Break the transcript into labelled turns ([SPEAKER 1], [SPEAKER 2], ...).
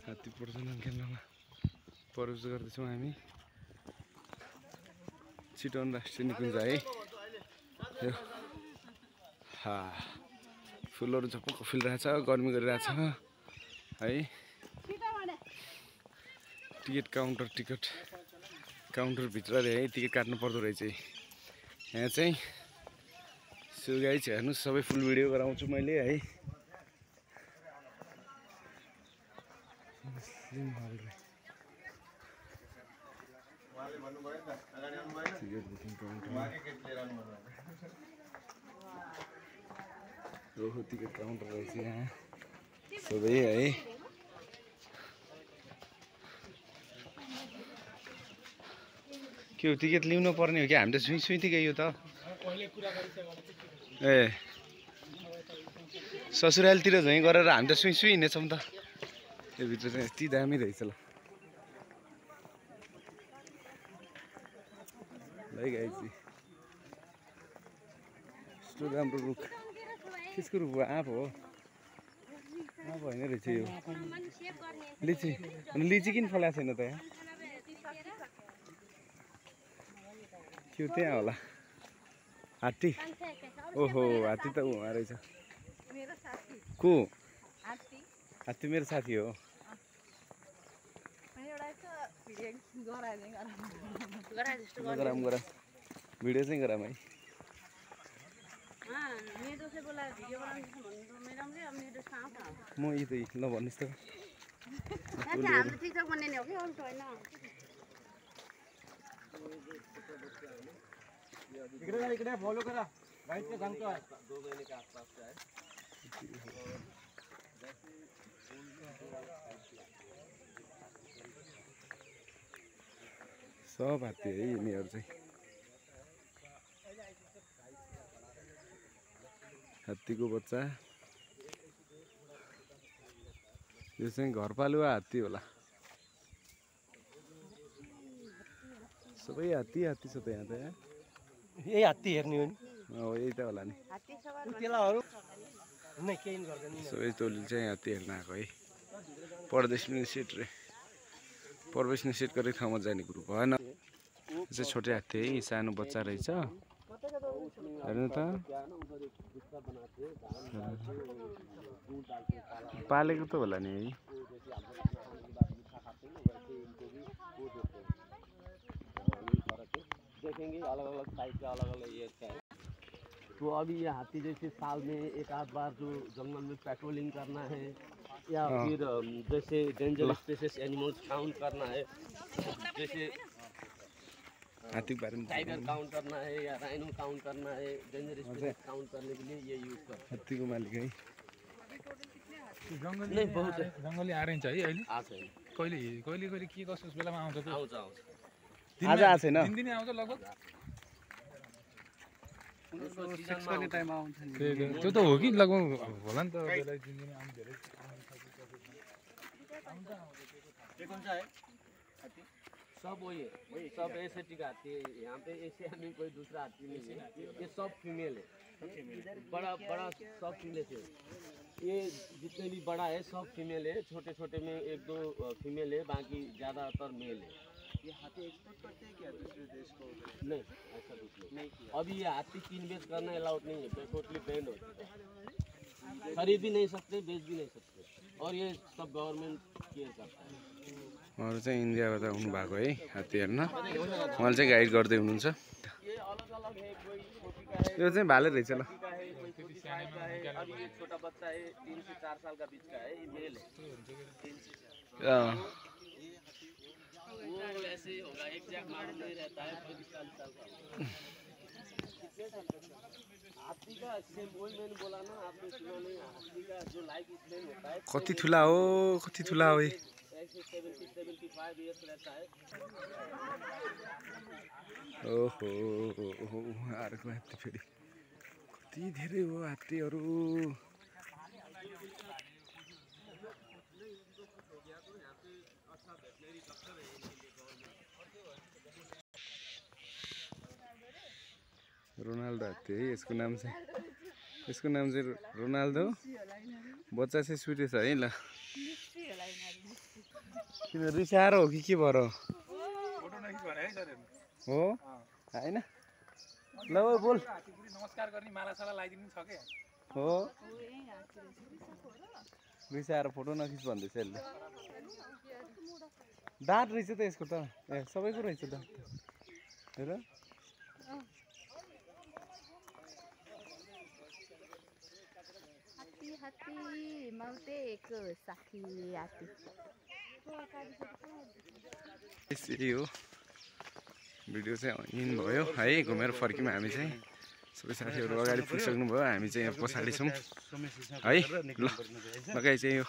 [SPEAKER 1] हात्ती प्रजनन केन्द्रमा प्रवेश गर्दैछौँ हामी। चितवन राष्ट्रिय निकुञ्ज है। फुलहरू झपक्क फुलिरहेछ, गर्मी गरिरहेछ है। टिकट काउन्टरभित्रले है टिकट काट्नु पर्दो रहेछ यहाँ चाहिँ। सो गाइस हेर्नुहोस्, सबै फुल भिडियो गराउँछु मैले है। टिकट बुकिङ काउन्टर रोहो टिकट काउन्टर रहेछ यहाँ सबै है। के हो, टिकट लिनु पर्ने हो कि हामी त सुइथिकै यो त। ए ससुरालीतिर झैँ गरेर हामी त सुई हिँडेछौँ त। यो भित्र चाहिँ यति दामी रहेछ ल गाइस। यस्तो राम्रो रुख, त्यसको रुख हो? आँप हो? आँप होइन रहेछ यो, लिची। अनि लिची किन फलाएको छैन त यहाँ? के हो त्यहाँ होला? हात्ती? ओहो, हात्ती त उहाँ रहेछ। को हात्ती? मेरो साथी हो। गराम भिडियो चाहिँ गराम है। म यही त ल भन्नुहोस् त।
[SPEAKER 2] इकडे फॉलो करा, गाइड का सांगतो आहे 2 महीने के आसपास का है।
[SPEAKER 1] सब हात्ती है यिनीहरू चाहिँ। हात्तीको बच्चा। यो चाहिँ घरपालुवा हात्ती होला। सबै हात्ती छ त यहाँ त।
[SPEAKER 2] यही हात्ती हेर्ने हो नि?
[SPEAKER 1] यही त होला नि। सबै टोली चाहिँ हात्ती हेर्न आएको है। परवेश सेट गरेको ठाउँमा जाने कुरो भएन। यो चाहिँ छोटे हात्ती है, सानो बच्चा रहेछ। हेर्नु त, पालेको त होला नि है।
[SPEAKER 2] देखेंगे अलग-अलग साइज का, अलग-अलग एज का है। तो अभी ये हाथी जैसे साल में एक आध बार जो जंगल में पेट्रोलिंग करना है या फिर जैसे डेंजर स्पीशीज एनिमल्स काउंट करना है, जैसे
[SPEAKER 1] हाथी के बारे में
[SPEAKER 2] टाइगर काउंट करना है या राइनो काउंट करना है, डेंजर स्पीशीज काउंट करने के लिए ये यूज करते हैं।
[SPEAKER 1] हाथी को मालिक है।
[SPEAKER 3] जंगली
[SPEAKER 2] नहीं बहुत है,
[SPEAKER 3] जंगली आरेंज है अहिले।
[SPEAKER 2] आछ है
[SPEAKER 3] कहिले के कसो बेलामा आउँछ त?
[SPEAKER 2] आउँछ
[SPEAKER 1] आज आएको छैन।
[SPEAKER 3] दिनदिनै आउँछ लगभग।
[SPEAKER 2] सेक्स गर्ने टाइममा आउँछ नि।
[SPEAKER 3] त्यो त हो कि लगभग होला नि त। बेला दिनदिनै आउनु धेरै
[SPEAKER 2] कौन सा है हाथी? सब वही है, सब ऐसे टिका हाथी है। यहाँ पे एशिया में कोई दूसरा हाथी नहीं है। ये सब फीमेल है, बड़ा सब फीमेल है। ये जितने भी बड़ा है सब फीमेल है, छोटे छोटे में 1-2 फीमेल है, बाकी ज़्यादातर मेल है। ये हाथी एक्सपोर्ट करते हैं क्या दूसरे देश को? नहीं, ऐसा कुछ नहीं। अभी ये हाथी कीन बेच करना अलाउड नहीं है, टोटली बैन हो चुका है। खरीद भी नहीं सकते, बेच भी नहीं सकते, और ये सब गवर्नमेंट केयर करता है।
[SPEAKER 1] उहाँहरू चाहिँ इन्डियाबाट आउनु भएको है हात्ती हेर्न। उहाँले चाहिँ गाइड गर्दै हुनुहुन्छ। यो चाहिँ भाले रहेछ ल।
[SPEAKER 2] अभी ये छोटा बच्चा है, 3 से 4 साल का बीच का है, ये मेल है। वो ऐसे ही होगा, एग्जैक्ट मालूम नहीं रहता है, 40 साल का। हाथी का सेम वही मैंने बोला ना, आपने सुना नहीं? हाथी का जो लाइफ स्पैन होता है
[SPEAKER 1] कति ठुला हो
[SPEAKER 2] ऐसे 70-75 इयर्स रहता है।
[SPEAKER 1] ओहो अर्को हात्ती फेरि कति धेरै हो हात्तीहरू। रोनाल्डो हात्ती है यसको नाम चाहिँ रोनाल्डो। बच्चा चाहिँ सुतेछ है ल। किन रिसाएर हो कि के भएर हो?
[SPEAKER 3] फोटो नखिच भने है सर
[SPEAKER 1] हो होइन ल ओ बोल
[SPEAKER 3] नमस्कार गर्ने मालासाला लगाइदिनु छ के
[SPEAKER 1] हो रिसाएर फोटो नखिच भन्दैछ यसले दाँत रहेछ त यसको त ए सबैको रहेछ दाँत हेर
[SPEAKER 4] हात्ती मौतेको साथी हात्ती
[SPEAKER 1] यही हो भिडियो चाहिँ इन भयो है घुमेर फर्क्यौँ हामी चाहिँ सबै साथीहरू अगाडि पुगिसक्नु भयो हामी चाहिँ यहाँ पछाडि छौँ है ल लगाइ चाहिँ यो